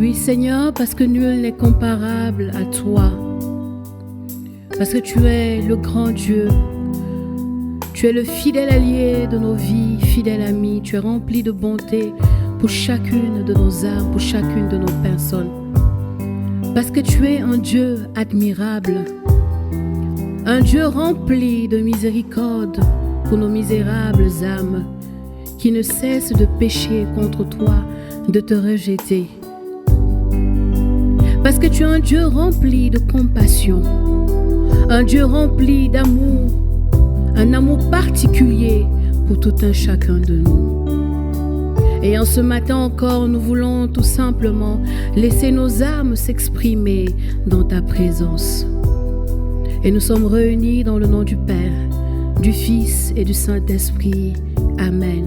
Oui, Seigneur, parce que nul n'est comparable à toi. Parce que tu es le grand Dieu. Tu es le fidèle allié de nos vies, fidèle ami. Tu es rempli de bonté pour chacune de nos âmes, pour chacune de nos personnes. Parce que tu es un Dieu admirable. Un Dieu rempli de miséricorde pour nos misérables âmes qui ne cessent de pécher contre toi, de te rejeter. Parce que tu es un Dieu rempli de compassion, un Dieu rempli d'amour, un amour particulier pour tout un chacun de nous. Et en ce matin encore, nous voulons tout simplement laisser nos âmes s'exprimer dans ta présence. Et nous sommes réunis dans le nom du Père, du Fils et du Saint-Esprit. Amen.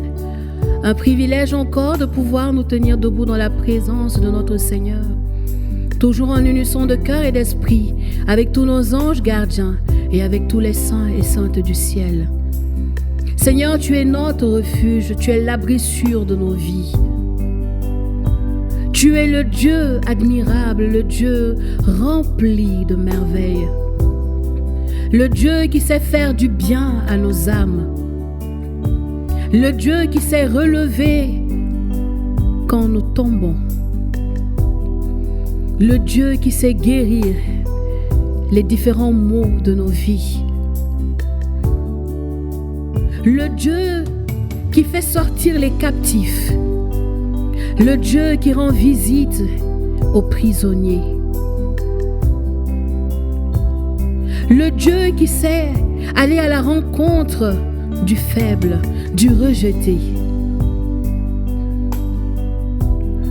Un privilège encore de pouvoir nous tenir debout dans la présence de notre Seigneur. Toujours en unisson de cœur et d'esprit, avec tous nos anges gardiens et avec tous les saints et saintes du ciel. Seigneur, tu es notre refuge, tu es l'abri sûr de nos vies. Tu es le Dieu admirable, le Dieu rempli de merveilles. Le Dieu qui sait faire du bien à nos âmes. Le Dieu qui sait relever quand nous tombons. Le Dieu qui sait guérir les différents maux de nos vies. Le Dieu qui fait sortir les captifs. Le Dieu qui rend visite aux prisonniers. Le Dieu qui sait aller à la rencontre du faible, du rejeté.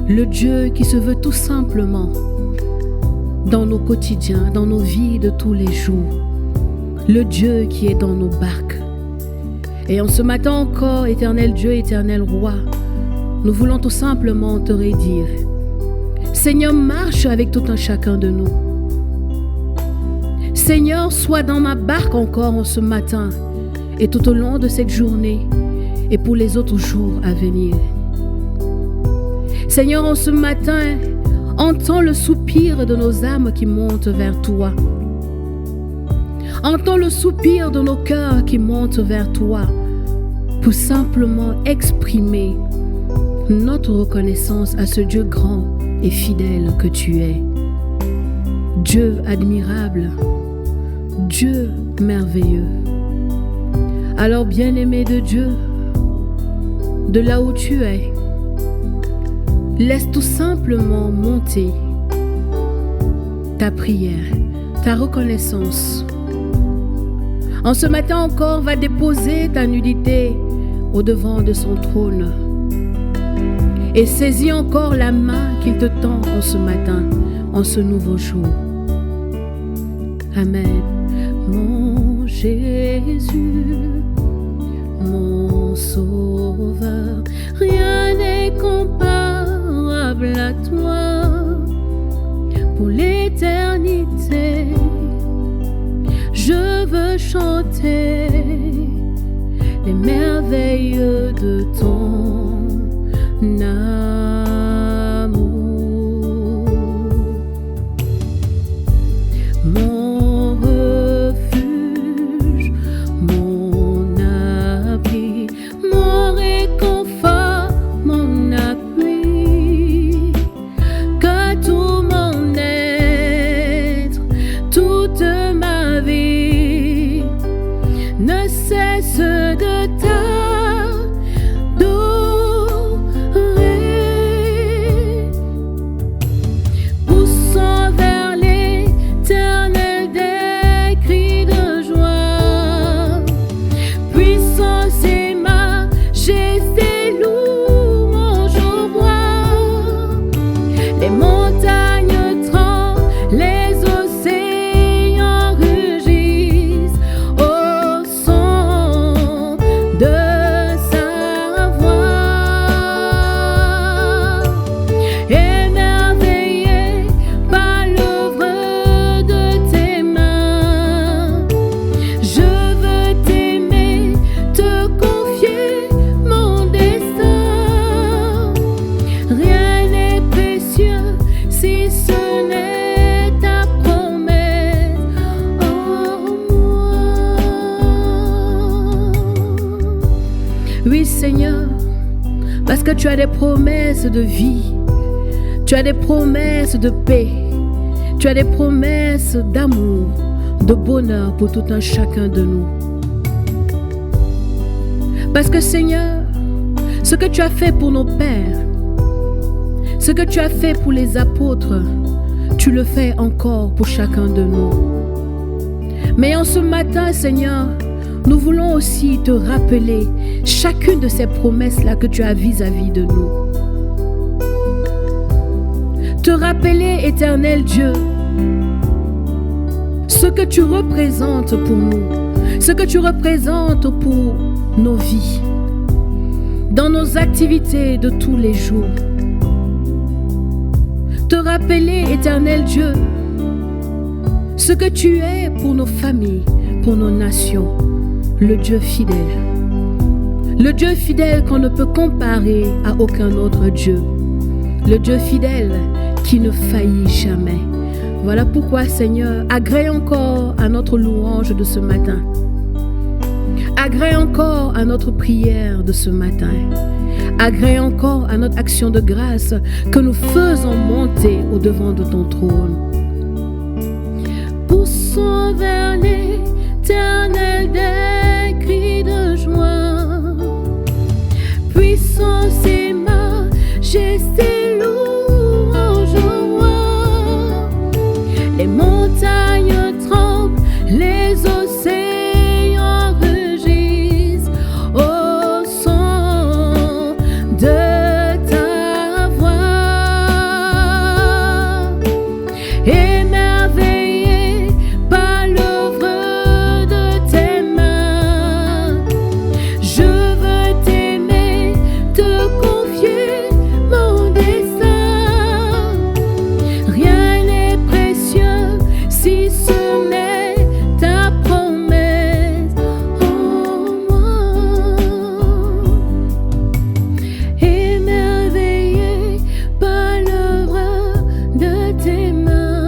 Le Dieu qui se veut tout simplement dans nos quotidiens, dans nos vies de tous les jours. Le Dieu qui est dans nos barques. Et en ce matin encore, éternel Dieu, éternel Roi, nous voulons tout simplement te redire. Seigneur, marche avec tout un chacun de nous. Seigneur, sois dans ma barque encore en ce matin et tout au long de cette journée et pour les autres jours à venir. Seigneur, en ce matin, entends le soupir de nos âmes qui montent vers toi. Entends le soupir de nos cœurs qui montent vers toi pour simplement exprimer notre reconnaissance à ce Dieu grand et fidèle que tu es. Dieu admirable, Dieu merveilleux. Alors, bien-aimé de Dieu, de là où tu es, laisse tout simplement monter ta prière, ta reconnaissance. En ce matin encore, va déposer ta nudité au devant de son trône et saisis encore la main qu'il te tend en ce matin, en ce nouveau jour. Amen. Mon Jésus, mon Sauveur, rien n'est comparable à toi. Pour l'éternité, je veux chanter les merveilles de ton amour. Mon refuge, mon abri, mon réconfort, mon appui, que tout mon être, toute ma vie ne cesse de t'adorer. que tu as des promesses de vie, tu as des promesses de paix, tu as des promesses d'amour, de bonheur pour tout un chacun de nous. Parce que Seigneur, ce que tu as fait pour nos pères, ce que tu as fait pour les apôtres, tu le fais encore pour chacun de nous. Mais en ce matin, Seigneur, nous voulons aussi te rappeler chacune de ces promesses-là que tu as vis-à-vis de nous. Te rappeler, Éternel Dieu, ce que tu représentes pour nous, ce que tu représentes pour nos vies, dans nos activités de tous les jours. Te rappeler, Éternel Dieu, ce que tu es pour nos familles, pour nos nations, le Dieu fidèle. Le Dieu fidèle qu'on ne peut comparer à aucun autre Dieu. Le Dieu fidèle qui ne faillit jamais. Voilà pourquoi, Seigneur, agrée encore à notre louange de ce matin. Agrée encore à notre prière de ce matin. Agrée encore à notre action de grâce que nous faisons monter au devant de ton trône. Poussons vers l'Éternel des cris de joie. Puissance et majesté, louange au roi. Les montagnes tremblent, les océans rugissent au son de ta voix. Émerveillé par l'œuvre de tes mains, je veux t'aimer, te confier mon destin. Rien n'est précieux si ce n'est ta promesse en moi. Émerveillé par l'œuvre de tes mains,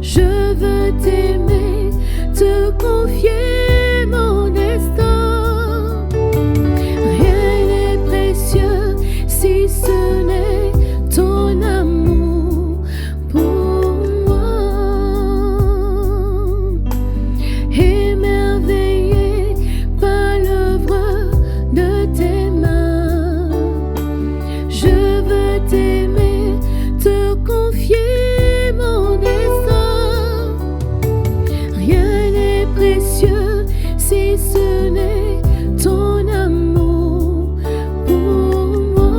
je veux t'aimer, te confier mon destin. Rien n'est précieux si ce n'est ton amour pour moi. Émerveillé par l'œuvre de tes mains, je veux t'aimer, te confier mon destin. Rien n'est précieux si ce n'est ton amour pour moi.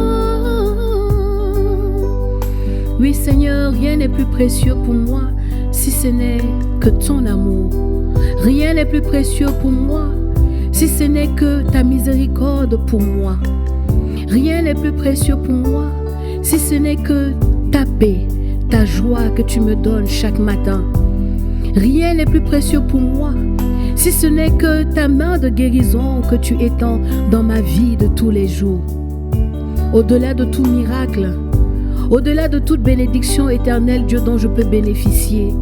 Oui, Seigneur, rien n'est plus précieux pour moi si ce n'est que ton amour. Rien n'est plus précieux pour moi si ce n'est que ta miséricorde pour moi. Rien n'est plus précieux pour moi si ce n'est que ta paix, ta joie que tu me donnes chaque matin. Rien n'est plus précieux pour moi si ce n'est que ta main de guérison que tu étends dans ma vie de tous les jours. Au-delà de tout miracle, au-delà de toute bénédiction éternelle, Dieu dont je peux bénéficier,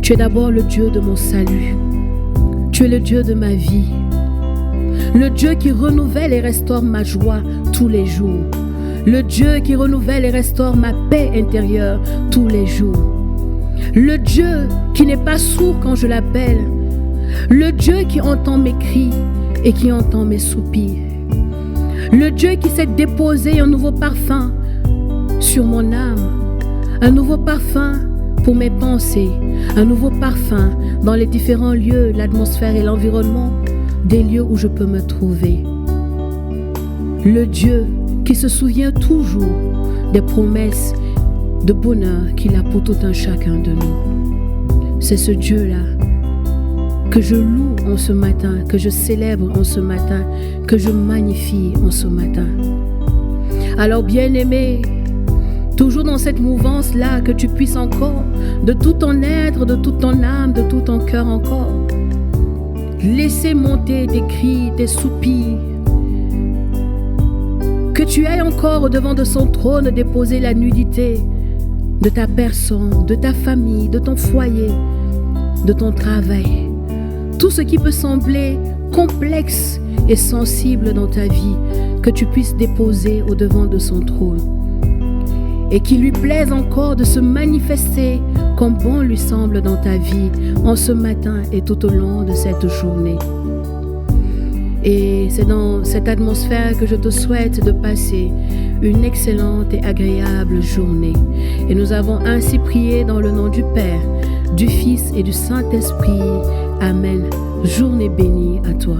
tu es d'abord le Dieu de mon salut. Tu es le Dieu de ma vie. Le Dieu qui renouvelle et restaure ma joie tous les jours. Le Dieu qui renouvelle et restaure ma paix intérieure tous les jours. Le Dieu qui n'est pas sourd quand je l'appelle. Le Dieu qui entend mes cris et qui entend mes soupirs. Le Dieu qui sait déposer un nouveau parfum sur mon âme. Un nouveau parfum pour mes pensées. Un nouveau parfum dans les différents lieux, l'atmosphère et l'environnement des lieux où je peux me trouver. Le Dieu qui se souvient toujours des promesses de bonheur qu'il a pour tout un chacun de nous. C'est ce Dieu-là que je loue en ce matin, que je célèbre en ce matin, que je magnifie en ce matin. Alors bien-aimé, toujours dans cette mouvance-là, que tu puisses encore, de tout ton être, de toute ton âme, de tout ton cœur encore, laisser monter tes cris, tes soupirs, que tu ailles encore au devant de son trône déposer la nudité de ta personne, de ta famille, de ton foyer, de ton travail. Tout ce qui peut sembler complexe et sensible dans ta vie, que tu puisses déposer au devant de son trône. Et qu'il lui plaise encore de se manifester comme bon lui semble dans ta vie, en ce matin et tout au long de cette journée. Et c'est dans cette atmosphère que je te souhaite de passer une excellente et agréable journée. Et nous avons ainsi prié dans le nom du Père, du Fils et du Saint-Esprit. Amen. Journée bénie à toi.